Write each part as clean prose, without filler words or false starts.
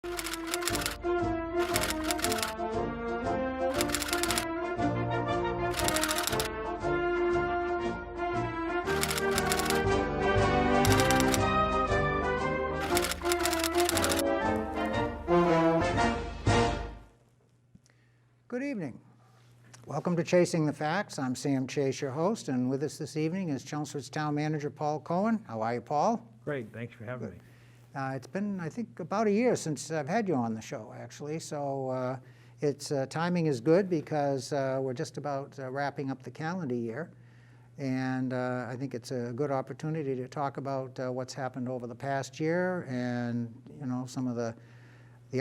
Good evening. Welcome to Chasing the Facts. I'm Sam Chase, your host, and with us this evening is Chelmsford's Town Manager, Paul Cohen. How are you, Paul? Great, thanks for having me. It's been, I think, about a year since I've had you on the show, actually, so timing is good because we're just about wrapping up the calendar year, and I think it's a good opportunity to talk about what's happened over the past year and, you know, some of the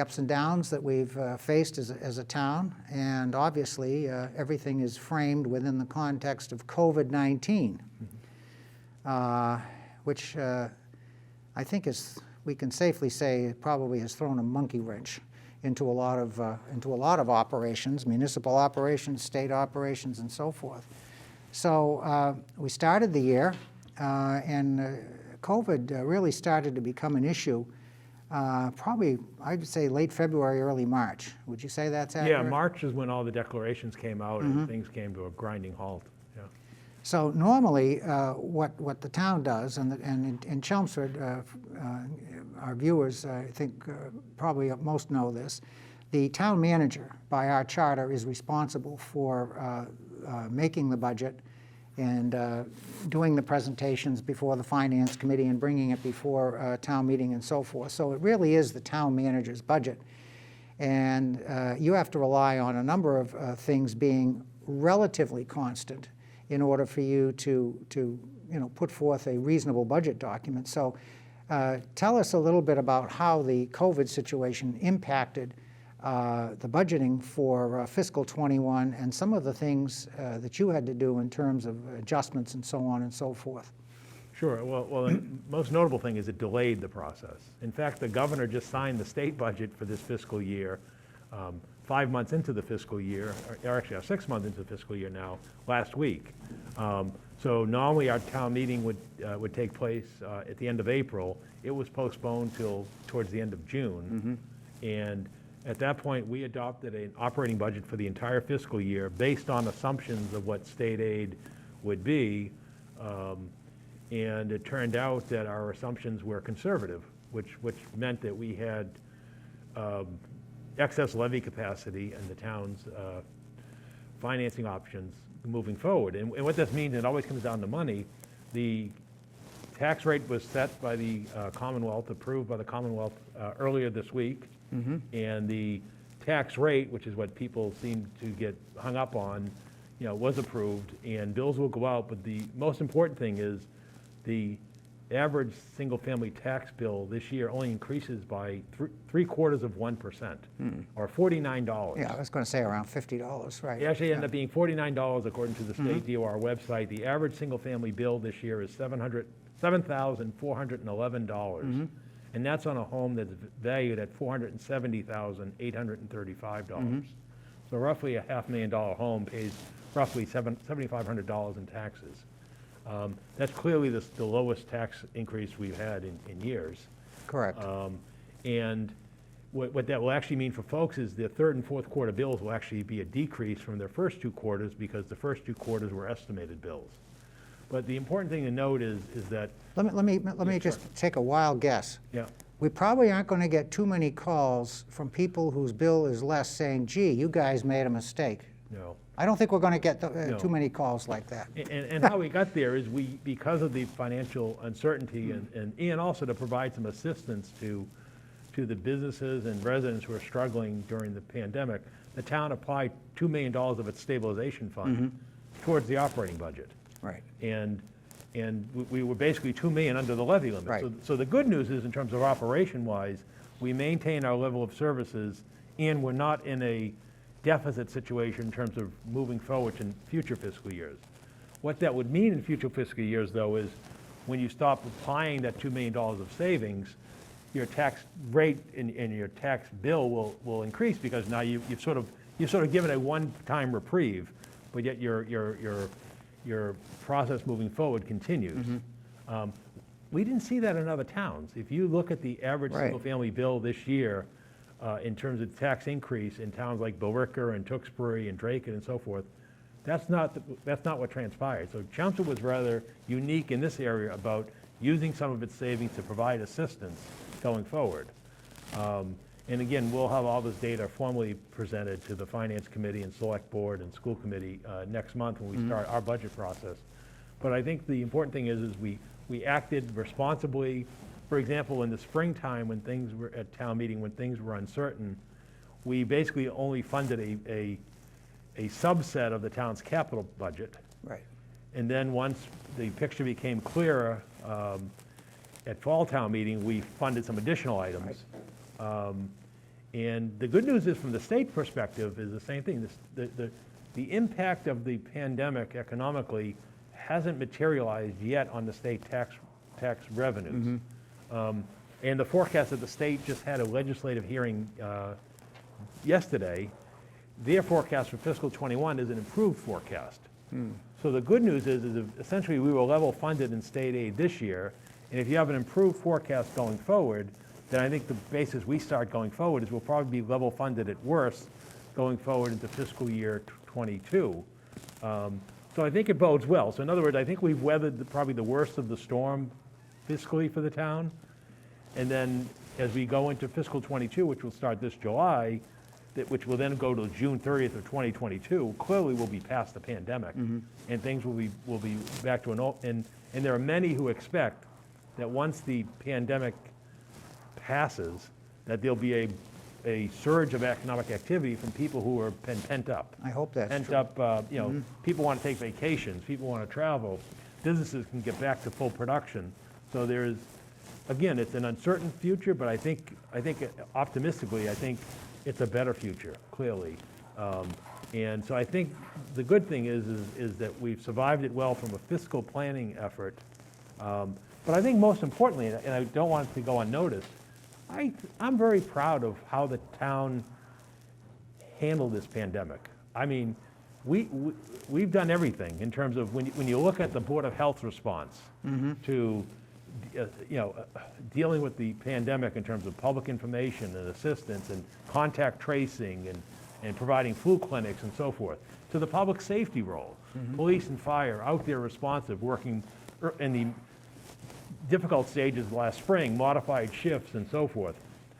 ups and downs that we've faced as a town, and obviously everything is framed within the context of COVID-19, which I think we can safely say probably has thrown a monkey wrench into a lot of operations, municipal operations, state operations, and so forth. So we started the year, and COVID really started to become an issue. Probably, I would say late February, early March. Would you say that's accurate? Yeah, March is when all the declarations came out and things came to a grinding halt. Yeah. So normally, what the town does, and in Chelmsford, our viewers, I think, probably most know this, the town manager, by our charter, is responsible for making the budget and doing the presentations before the Finance Committee and bringing it before town meeting and so forth. So it really is the town manager's budget. And you have to rely on a number of things being relatively constant in order for you to put forth a reasonable budget document. So tell us a little bit about how the COVID situation impacted the budgeting for fiscal 21 and some of the things that you had to do in terms of adjustments and so on and so forth. Sure. Well, the most notable thing is it delayed the process. In fact, the governor just signed the state budget for this fiscal year 5 months into the fiscal year, or actually 6 months into the fiscal year now, last week. So normally our town meeting would take place at the end of April. It was postponed till towards the end of June. And at that point, we adopted an operating budget for the entire fiscal year based on assumptions of what state aid would be. And it turned out that our assumptions were conservative, which meant that we had excess levy capacity and the town's financing options moving forward. And what this means, it always comes down to money. The tax rate was set by the Commonwealth, approved by the Commonwealth earlier this week. And the tax rate, which is what people seem to get hung up on, was approved, and bills will go out. But the most important thing is the average single-family tax bill this year only increases by 0.75%, or $49. Yeah, I was going to say around $50, right? It actually ended up being $49 according to the state DOR website. The average single-family bill this year is $7,411. And that's on a home that's valued at $470,835. So roughly a $500,000 home pays roughly $7,500 in taxes. That's clearly the lowest tax increase we've had in years. Correct. And what that will actually mean for folks is the third and fourth quarter bills will actually be a decrease from their first 2 quarters because the first 2 quarters were estimated bills. But the important thing to note is that... Let me just take a wild guess. Yeah. We probably aren't going to get too many calls from people whose bill is less saying, gee, you guys made a mistake. No. I don't think we're going to get No. too many calls like that. And how we got there is because of the financial uncertainty and also to provide some assistance to the businesses and residents who are struggling during the pandemic, the town applied $2 million of its stabilization fund towards the operating budget. Right. And we were basically $2 million under the levy limit. Right. So the good news is, in terms of operation-wise, we maintain our level of services, and we're not in a deficit situation in terms of moving forward in future fiscal years. What that would mean in future fiscal years, though, is when you stop applying that $2 million of savings, your tax rate and your tax bill will increase, because now you've sort of given a one-time reprieve, but yet your process moving forward continues. We didn't see that in other towns. If you look at the average single-family bill this year, in terms of tax increase in towns like Billerica and Tewksbury and Drake and so forth. That's not what transpired. So Chelmsford was rather unique in this area about using some of its savings to provide assistance going forward. And again, we'll have all this data formally presented to the Finance Committee and Select Board and School Committee next month when we start our budget process. But I think the important thing is we acted responsibly. For example, in the springtime when things were at town meeting, when things were uncertain, we basically only funded a subset of the town's capital budget. Right. And then once the picture became clearer, at fall town meeting, we funded some additional items. Right. And the good news is, from the state perspective, is the same thing. The impact of the pandemic economically hasn't materialized yet on the state tax revenues. And the forecast that the state just had a legislative hearing yesterday, their forecast for fiscal '21 is an improved forecast. So the good news is essentially we were level funded in state aid this year, and if you have an improved forecast going forward, then I think the basis we start going forward is we'll probably be level funded at worst going forward into fiscal year '22. So I think it bodes well. So in other words, I think we've weathered probably the worst of the storm fiscally for the town. And then as we go into fiscal '22, which will start this July, which will then go to June 30th of 2022, clearly we'll be past the pandemic, and things will be back to and there are many who expect that once the pandemic passes, that there'll be a surge of economic activity from people who are pent up. I hope that's Pent true. up, people want to take vacations, people want to travel, businesses can get back to full production. So there's, again, it's an uncertain future, but I think optimistically, I think it's a better future, clearly. And so I think the good thing is that we've survived it well from a fiscal planning effort. But I think most importantly, and I don't want it to go unnoticed, I'm very proud of how the town handled this pandemic. I mean, we've done everything in terms of when you look at the Board of Health response to dealing with the pandemic in terms of public information and assistance and contact tracing and providing flu clinics and so forth, to the public safety role, police and fire out there responsive, working in the difficult stages last spring, modified shifts and so forth,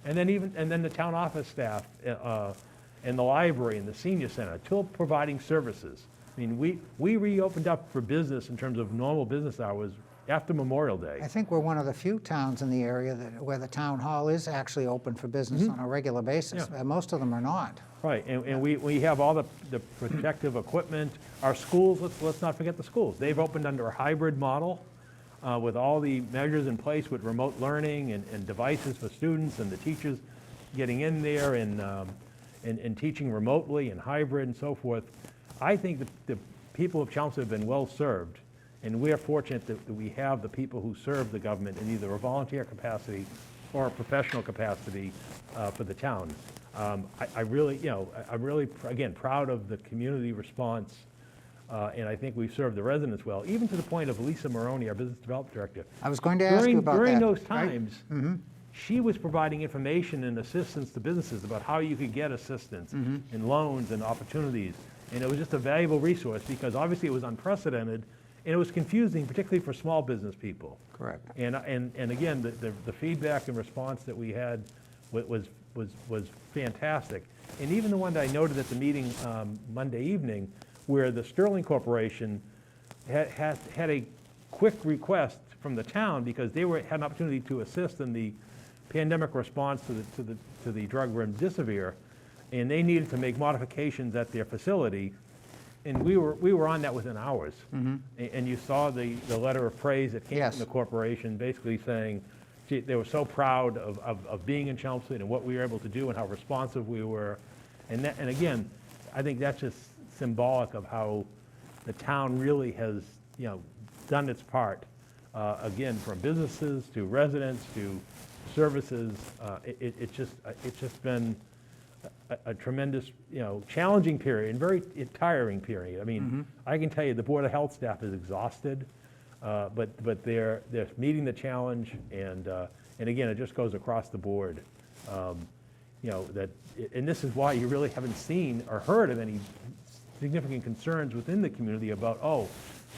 and then the town office staff and the library and the senior center, till providing services. I mean, we reopened up for business in terms of normal business hours after Memorial Day. I think we're one of the few towns in the area where the town hall is actually open for business on a regular basis. Yeah. Most of them are not. Right, and we have all the protective equipment. Our schools, let's not forget the schools. They've opened under a hybrid model with all the measures in place with remote learning and devices for students and the teachers getting in there and teaching remotely and hybrid and so forth. I think the people of Chelmsford have been well served, and we are fortunate that we have the people who serve the government in either a volunteer capacity or a professional capacity for the town. I'm really, again, proud of the community response, and I think we've served the residents well, even to the point of Lisa Maroney, our business development director. I was going to ask you about that. During those right? times, she was providing information and assistance to businesses about how you could get assistance and loans and opportunities. And it was just a valuable resource because obviously it was unprecedented and it was confusing, particularly for small business people. Correct. And again, the feedback and response that we had was fantastic. And even the one that I noted at the meeting Monday evening, where the Sterling Corporation had a quick request from the town because they had an opportunity to assist in the pandemic response to the drug remdesivir, and they needed to make modifications at their facility, and we were on that within hours. And you saw the letter of praise that came from the corporation, basically saying, gee, they were so proud of being in Chelmsford and what we were able to do and how responsive we were. And again, I think that's just symbolic of how the town really has, done its part. Again, from businesses to residents to services, it's just been a tremendous, challenging period and very tiring period. I mean, I can tell you the Board of Health staff is exhausted, but they're meeting the challenge, and again, it just goes across the board. and this is why you really haven't seen or heard of any significant concerns within the community about, oh,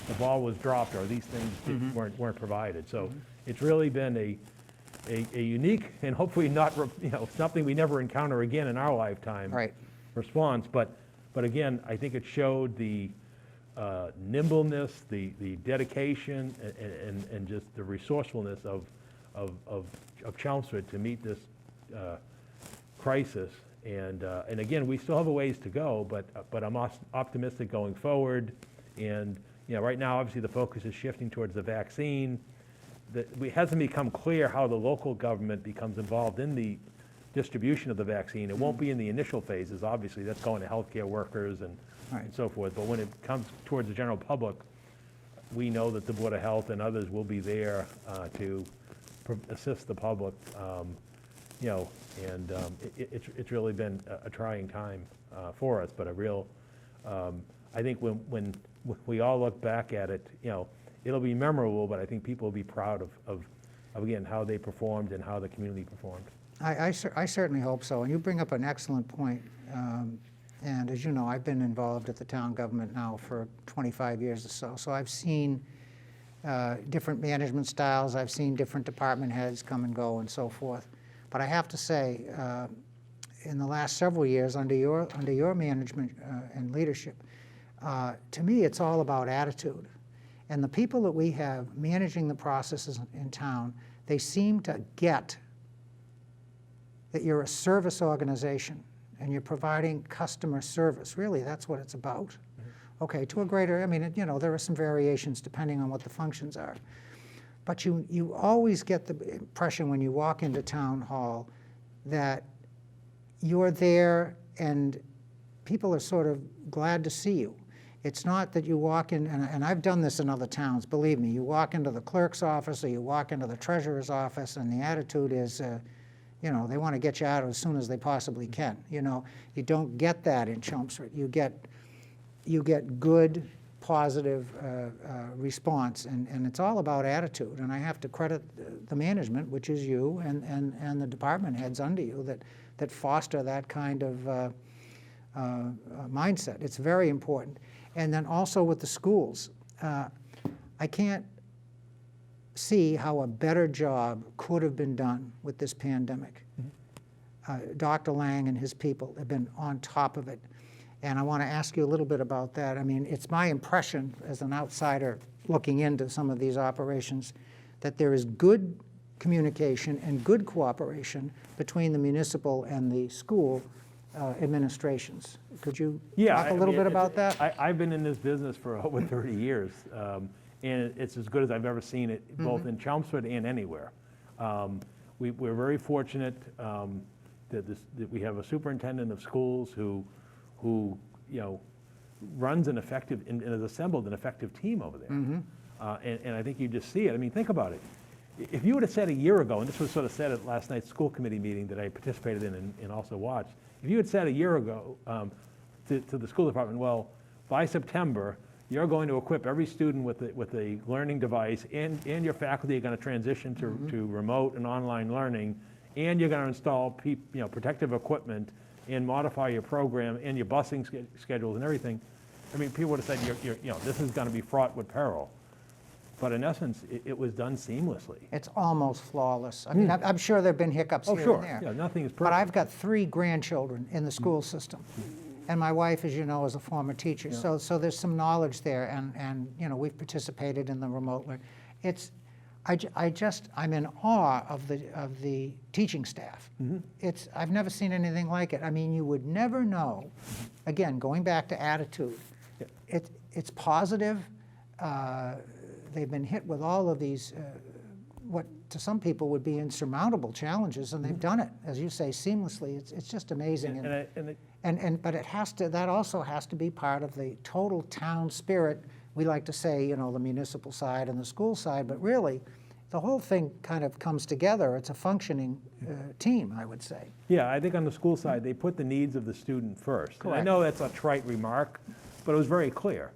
the ball was dropped or these things weren't provided. So it's really been a unique and hopefully not, something we never encounter again in our lifetime. Right. Response. But again, I think it showed the nimbleness, the dedication, and just the resourcefulness of Chelmsford to meet this crisis. And again, we still have a ways to go, but I'm optimistic going forward. And right now, obviously, the focus is shifting towards the vaccine. It hasn't become clear how the local government becomes involved in the distribution of the vaccine. It won't be in the initial phases, obviously. That's going to healthcare workers and so forth. But when it comes towards the general public, we know that the Board of Health and others will be there to assist the public. It's really been a trying time for us, but a real, I think when we all look back at it, it'll be memorable, but I think people will be proud of again, how they performed and how the community performed. I certainly hope so. And you bring up an excellent point. And as you know, I've been involved at the town government now for 25 years or so. So I've seen different management styles. I've seen different department heads come and go and so forth. But I have to say, in the last several years, under your management and leadership, to me, it's all about attitude. And the people that we have managing the processes in town, they seem to get that you're a service organization and you're providing customer service. Really, that's what it's about. Okay, to a greater, I mean, there are some variations depending on what the functions are. But you always get the impression when you walk into town hall that you're there and people are sort of glad to see you. It's not that you walk in, and I've done this in other towns, believe me, you walk into the clerk's office or you walk into the treasurer's office and the attitude is, they want to get you out as soon as they possibly can. You don't get that in Chelmsford. You get good, positive response, and it's all about attitude. And I have to credit the management, which is you, and the department heads under you that foster that kind of mindset. It's very important. And then also with the schools, I can't see how a better job could have been done with this pandemic. Dr. Lang and his people have been on top of it. And I want to ask you a little bit about that. I mean, it's my impression as an outsider looking into some of these operations that there is good communication and good cooperation between the municipal and the school administrations. Could you talk a little bit about that? I've been in this business for over 30 years, and it's as good as I've ever seen it, both in Chelmsford and anywhere. We're very fortunate that we have a superintendent of schools who runs an effective and has assembled an effective team over there. And I think you just see it. I mean, think about it. If you would have said a year ago, and this was sort of said at last night's school committee meeting that I participated in and also watched, if you had said a year ago to the school department, well, by September, you're going to equip every student with a learning device, and your faculty are going to transition to remote and online learning, and you're going to install protective equipment and modify your program and your busing schedules and everything. I mean, people would have said, this is going to be fraught with peril. But in essence, it was done seamlessly. It's almost flawless. I mean, I'm sure there have been hiccups here and there. Yeah, nothing is perfect. But I've got 3 grandchildren in the school system. And my wife, as you know, is a former teacher. Yeah. So there's some knowledge there. And we've participated in the remote learning. I'm in awe of the teaching staff. I've never seen anything like it. I mean, you would never know. Again, going back to attitude, it's positive. They've been hit with all of these, what to some people would be insurmountable challenges, and they've done it, as you say, seamlessly. It's just amazing. But that also has to be part of the total town spirit. We like to say, the municipal side and the school side, but really, the whole thing kind of comes together. It's a functioning team, I would say. Yeah, I think on the school side, they put the needs of the student first. Correct. I know that's a trite remark, but it was very clear.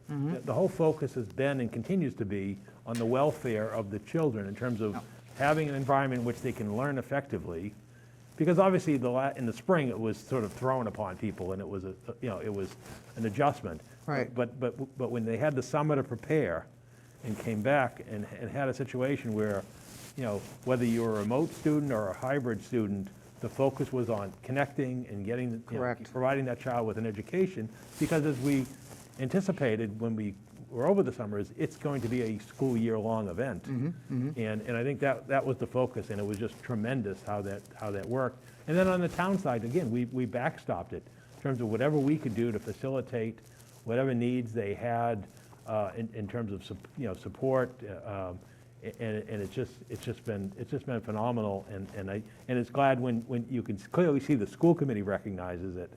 The whole focus has been and continues to be on the welfare of the children in terms of having an environment in which they can learn effectively, because obviously in the spring, it was sort of thrown upon people, and it was it was an adjustment. Right. But when they had the summer to prepare and came back and had a situation where, whether you were a remote student or a hybrid student, the focus was on connecting and getting, Correct. providing that child with an education, because as we anticipated when we were over the summers, it's going to be a school year-long event. And I think that was the focus, and it was just tremendous how that worked. And then on the town side, again, we backstopped it in terms of whatever we could do to facilitate whatever needs they had in terms of support. And it's just been phenomenal, and it's glad when you can clearly see the school committee recognizes it,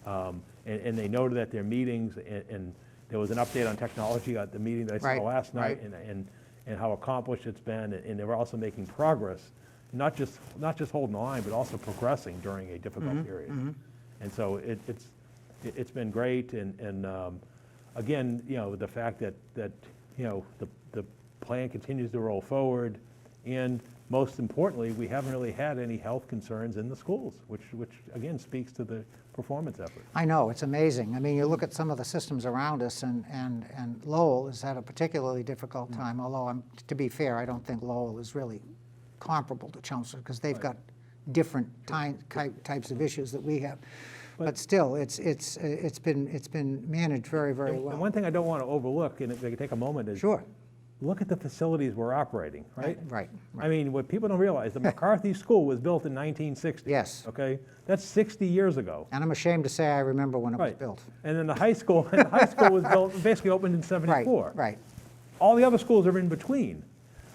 and they noted at their meetings, and there was an update on technology at the meeting that I saw last night, and how accomplished it's been, and they were also making progress, not just holding the line, but also progressing during a difficult period. And so it's been great, and again, the fact that the plan continues to roll forward, and most importantly, we haven't really had any health concerns in the schools, which again speaks to the performance effort. I know, it's amazing. I mean, you look at some of the systems around us, and Lowell has had a particularly difficult time, although to be fair, I don't think Lowell is really comparable to Chelmsford, because they've got different types of issues that we have. But still, it's been managed very, very well. And one thing I don't want to overlook, and if I could take a moment, is Sure. look at the facilities we're operating, right? Right. I mean, what people don't realize, the McCarthy School was built in 1960. Yes. Okay? That's 60 years ago. And I'm ashamed to say I remember when it was Right. built. And then the high school was built, basically opened in 74. Right. All the other schools are in between.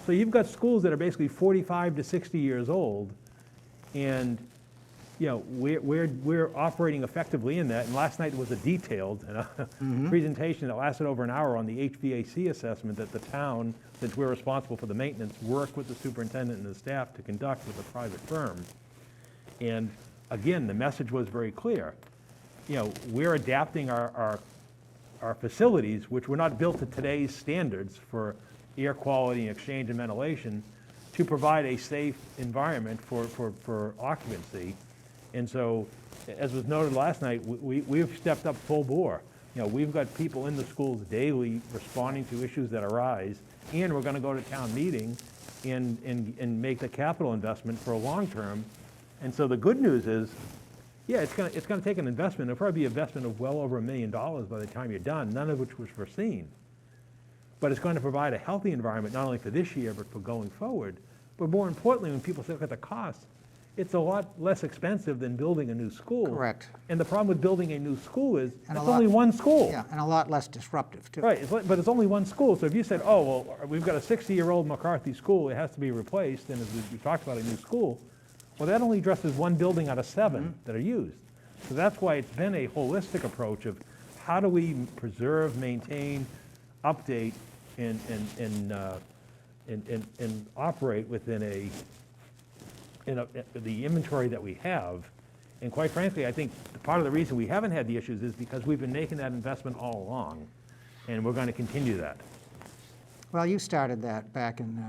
So you've got schools that are basically 45 to 60 years old, and we're operating effectively in that. And last night was a detailed presentation that lasted over an hour on the HVAC assessment that the town, since we're responsible for the maintenance, worked with the superintendent and the staff to conduct with a private firm. And again, the message was very clear. We're adapting our facilities, which were not built to today's standards for air quality and exchange and ventilation, to provide a safe environment for occupancy. And so, as was noted last night, we've stepped up full bore. We've got people in the schools daily responding to issues that arise, and we're going to go to town meeting and make the capital investment for a long term. And so the good news is, it's going to take an investment. It'll probably be an investment of well over $1 million by the time you're done, none of which was foreseen. But it's going to provide a healthy environment, not only for this year, but for going forward. But more importantly, when people look at the cost, it's a lot less expensive than building a new school. Correct. And the problem with building a new school is And it's only one school. Yeah, and a lot less disruptive, too. Right, but it's only one school. So if you said, oh, well, we've got a 60-year-old McCarthy school, it has to be replaced, and as we talked about a new school, well, that only addresses one building out of 7 that are used. So that's why it's been a holistic approach of how do we preserve, maintain, update, and operate within the inventory that we have. And quite frankly, I think part of the reason we haven't had the issues is because we've been making that investment all along, and we're going to continue that. Well, you started that back in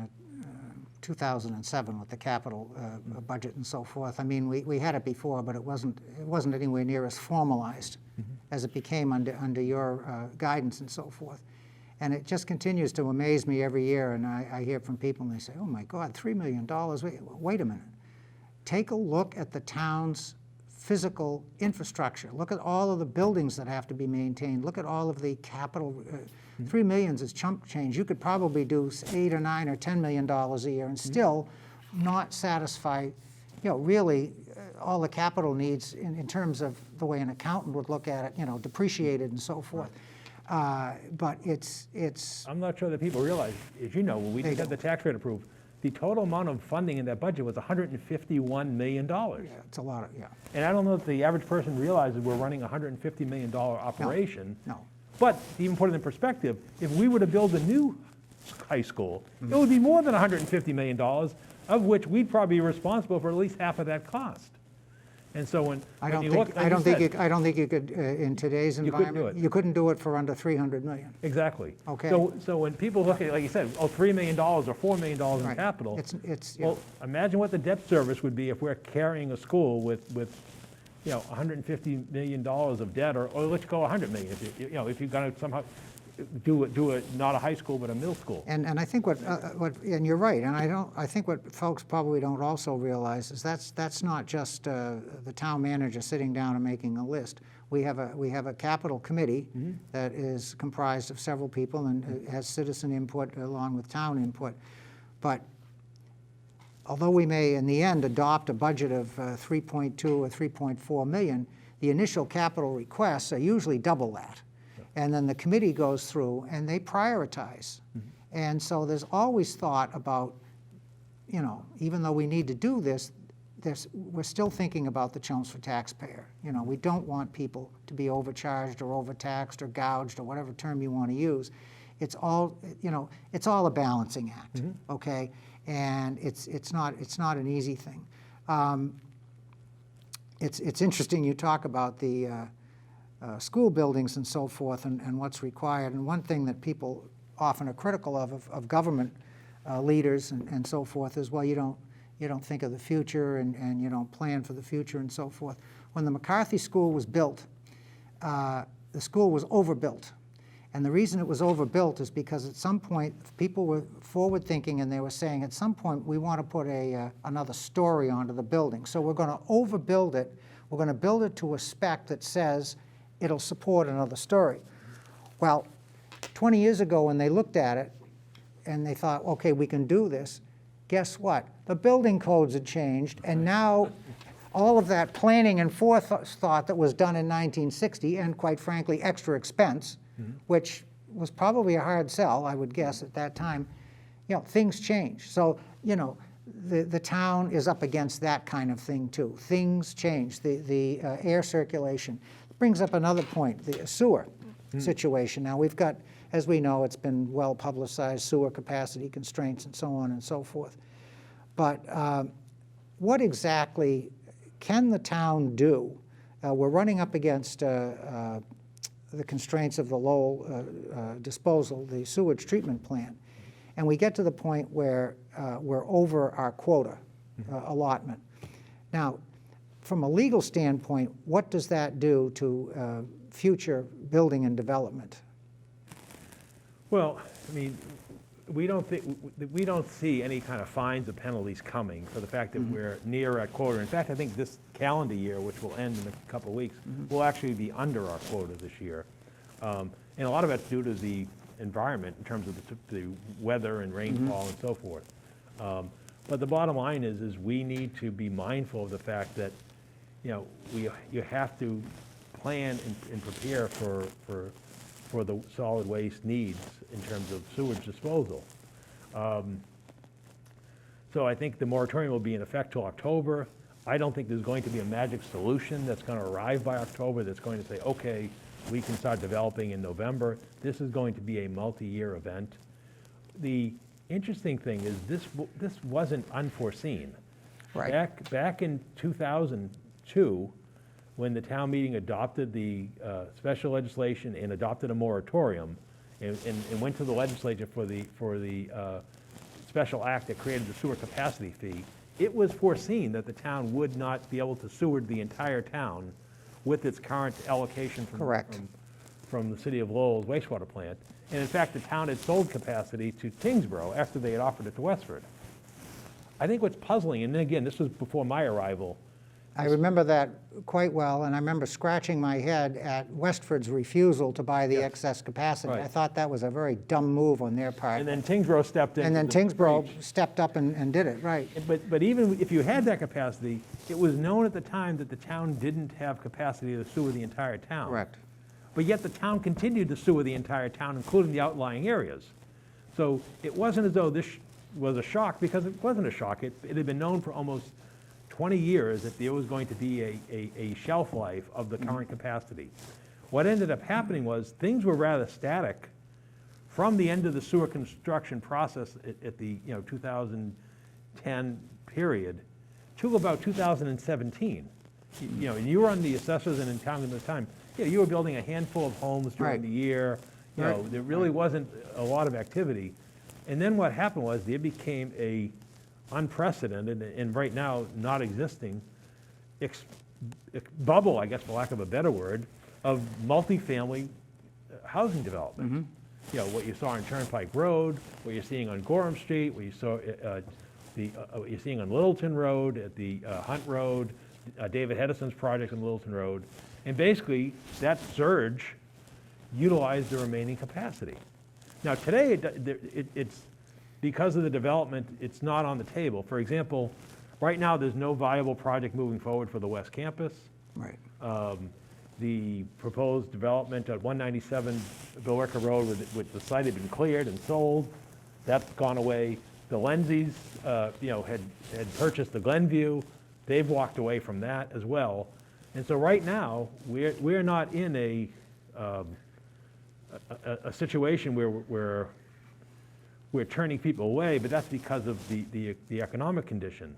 2007 with the capital budget and so forth. I mean, we had it before, but it wasn't anywhere near as formalized as it became under your guidance and so forth. And it just continues to amaze me every year, and I hear from people and they say, oh my God, $3 million, wait a minute. Take a look at the town's physical infrastructure. Look at all of the buildings that have to be maintained. Look at all of the capital. $3 million is chump change. You could probably do $8 or $9 or $10 million a year and still not satisfy, really all the capital needs in terms of the way an accountant would look at it, depreciated and so forth. But it's. I'm not sure that people realize, as you know, when we just had the tax rate approved, the total amount of funding in that budget was $151 million. Yeah, it's a lot of, And I don't know if the average person realizes we're running a $150 million operation. No. But to even put it in perspective, if we were to build a new high school, it would be more than $150 million, of which we'd probably be responsible for at least half of that cost. And so when I you don't look, think, like I don't think, said, I don't think you could, in today's You couldn't do environment, it. you couldn't do it for under 300 million. Exactly. Okay. So when people look at, like you said, oh, $3 million or $4 million in Right. capital, It's, yeah. well, imagine what the debt service would be if we're carrying a school with $150 million of debt, or let's go 100 million, if you're going to somehow do not a high school, but a middle school. And I think and you're right, and I think what folks probably don't also realize is that's not just the town manager sitting down and making a list. We have a capital committee that is comprised of several people and has citizen input along with town input. But although we may in the end adopt a budget of 3.2 or 3.4 million, the initial capital requests are usually double that. And then the committee goes through and they prioritize. And so there's always thought about, even though we need to do this, we're still thinking about the Chelmsford taxpayer. We don't want people to be overcharged or overtaxed or gouged or whatever term you want to use. It's all, it's all a balancing act, okay? And it's not an easy thing. It's interesting you talk about the school buildings and so forth and what's required. And one thing that people often are critical of government leaders and so forth is, well, you don't think of the future and you don't plan for the future and so forth. When the McCarthy School was built, the school was overbuilt. And the reason it was overbuilt is because at some point people were forward thinking and they were saying at some point we want to put another story onto the building. So we're going to overbuild it. We're going to build it to a spec that says it'll support another story. Well, 20 years ago when they looked at it and they thought, okay, we can do this, guess what? The building codes had changed, and now all of that planning and forethought that was done in 1960, and quite frankly, extra expense, which was probably a hard sell, I would guess, at that time, things change. So, the town is up against that kind of thing too. Things change, the air circulation. Brings up another point, the sewer situation. Now we've got, as we know, it's been well publicized, sewer capacity constraints and so on and so forth. But what exactly can the town do? We're running up against the constraints of the Lowell disposal, the sewage treatment plant. And we get to the point where we're over our quota allotment. Now, from a legal standpoint, what does that do to future building and development? Well, I mean, we don't see any kind of fines or penalties coming for the fact that we're near our quota. In fact, I think this calendar year, which will end in a couple of weeks, will actually be under our quota this year. And a lot of that's due to the environment in terms of the weather and rainfall and so forth. But the bottom line is we need to be mindful of the fact that you have to plan and prepare for the solid waste needs in terms of sewage disposal. So I think the moratorium will be in effect till October. I don't think there's going to be a magic solution that's going to arrive by October that's going to say, okay, we can start developing in November. This is going to be a multi-year event. The interesting thing is this wasn't unforeseen. Right. Back in 2002, when the town meeting adopted the special legislation and adopted a moratorium and went to the legislature for the special act that created the sewer capacity fee, it was foreseen that the town would not be able to sewer the entire town with its current allocation from the city of Lowell's wastewater plant. And in fact, the town had sold capacity to Tingsboro after they had offered it to Westford. I think what's puzzling, and again, this was before my arrival. I remember that quite well, and I remember scratching my head at Westford's refusal to buy the excess capacity. Right. I thought that was a very dumb move on their part. And then Tingsboro stepped in. And then Tingsboro stepped up and did it, right. But even if you had that capacity, it was known at the time that the town didn't have capacity to sewer the entire town. Correct. But yet the town continued to sewer the entire town, including the outlying areas. So it wasn't as though this was a shock, because it wasn't a shock. It had been known for almost 20 years that there was going to be a shelf life of the current capacity. What ended up happening was things were rather static from the end of the sewer construction process at the 2010 period to about 2017. you know, and you were on the assessors and in town at the time, yeah, you were building a handful of homes during Right. the year. You know, there really wasn't a lot of activity. And then what happened was it became a unprecedented and right now not existing bubble, I guess for lack of a better word, of multifamily housing development. You know, what you saw on Turnpike Road, what you're seeing on Gorham Street, what you saw what you're seeing on Littleton Road, at the Hunt Road, David Hedison's project on Littleton Road. And basically, that surge utilized the remaining capacity. Now today, it's because of the development, it's not on the table. For example, right now, there's no viable project moving forward for the West Campus. Right. The proposed development at 197 Billerica Road, with the site had been cleared and sold, that's gone away. The Lenzys, you know, had purchased the Glenview. They've walked away from that as well. And so right now, we're not in a situation where we're turning people away, but that's because of the economic condition.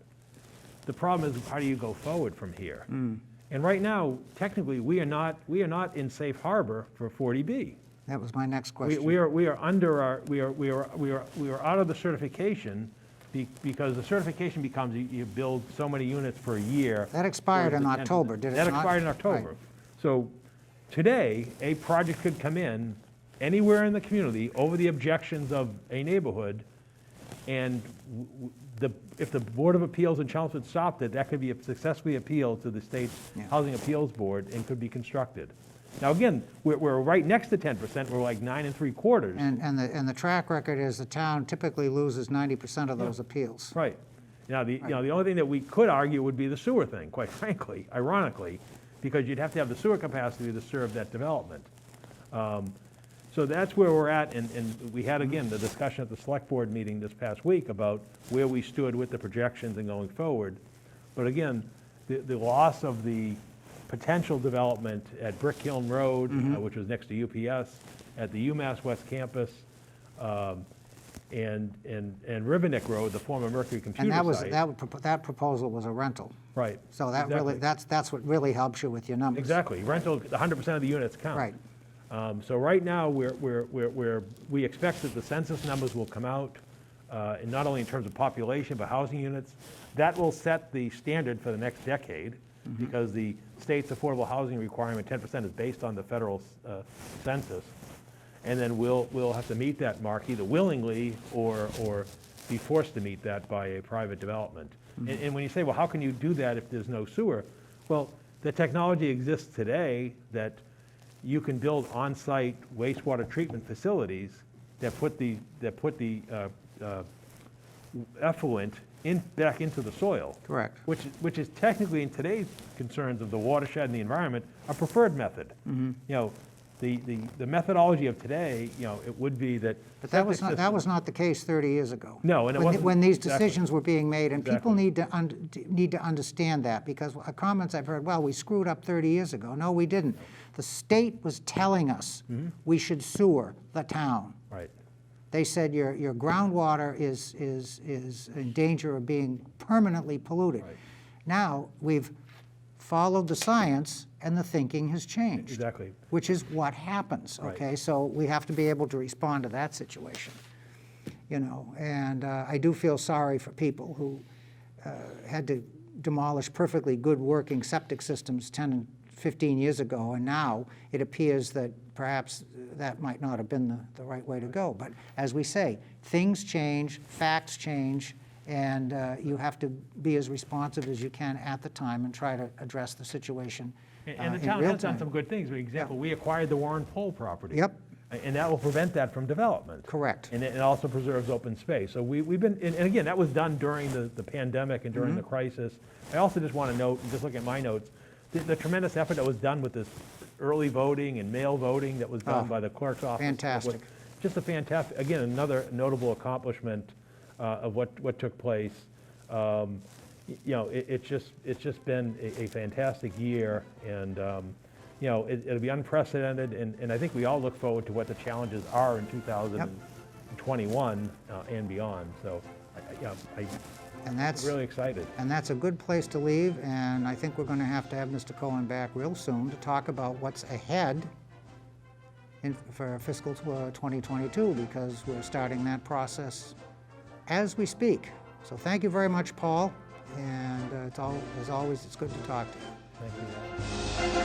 The problem is, how do you go forward from here? And right now, technically, we are not in safe harbor for 40B. That was my next question. We are under our we are out of the certification because the certification becomes you build so many units per year. That expired in October, did it not? That expired in October. Right. So today, a project could come in anywhere in the community over the objections of a neighborhood, and if the Board of Appeals in Chelmsford stopped it, that could be successfully appealed to the state's Housing Appeals Board and could be constructed. Now again, we're right next to 10%. We're like 9 3/4. And the track record is the town typically loses 90% of those appeals. Right. Now you know, the only thing that we could argue would be the sewer thing, quite frankly, ironically, because you'd have to have the sewer capacity to serve that development. So that's where we're at, and we had, again, the discussion at the select board meeting this past week about where we stood with the projections and going forward. But again, the loss of the potential development at Brick Hill Road, which was next to UPS, at the UMass West Campus, and Riverneck Road, the former Mercury computer site. And that proposal was a rental. Right. So that really, that's what really helps you with your numbers. Exactly. Rental, 100% of the units count. Right. So right now, we expect that the census numbers will come out, and not only in terms of population, but housing units. That will set the standard for the next decade, because the state's affordable housing requirement, 10%, is based on the federal census. And then we'll have to meet that mark either willingly or be forced to meet that by a private development. And when you say, well, how can you do that if there's no sewer? Well, the technology exists today that you can build on-site wastewater treatment facilities that put the effluent back into the soil. Correct. Which is technically, in today's concerns of the watershed and the environment, a preferred method. You know, the methodology of today, you know, it would be that. But that was not the case 30 years ago. No, and it wasn't. When these Exactly. decisions were being made, and people need to understand that, because comments I've heard, well, we screwed up 30 years ago. No, we didn't. The state was telling us we should sewer the town. Right. They said your groundwater is in danger of being permanently polluted. Right. Now, we've followed the science and the thinking has changed. Exactly. Which is what happens, Right. okay? So we have to be able to respond to that situation, you know? And I do feel sorry for people who had to demolish perfectly good working septic systems 10 and 15 years ago, and now it appears that perhaps that might not have been the right way to go. But as we say, things change, facts change, and you have to be as responsive as you can at the time and try to address the situation And the in town real has done time. some good things. For example, we acquired the Warren Pole property. Yep. And that will prevent that from development. Correct. And it also preserves open space. So we've been, and again, that was done during the pandemic and during the crisis. I also just want to note, and just looking at my notes, the tremendous effort that was done with this early voting and mail voting that was done by the clerk's office. Fantastic. Just a fantastic, again, another notable accomplishment of what took place. You know, it's just been a fantastic year, and you know, it'll be unprecedented, and I think we all look forward to what the challenges are in 2021 and beyond. So, And that's Really excited. And that's a good place to leave, and I think we're going to have Mr. Cohen back real soon to talk about what's ahead for fiscal 2022, because we're starting that process as we speak. So thank you very much, Paul, and as always, it's good to talk to you. Thank you.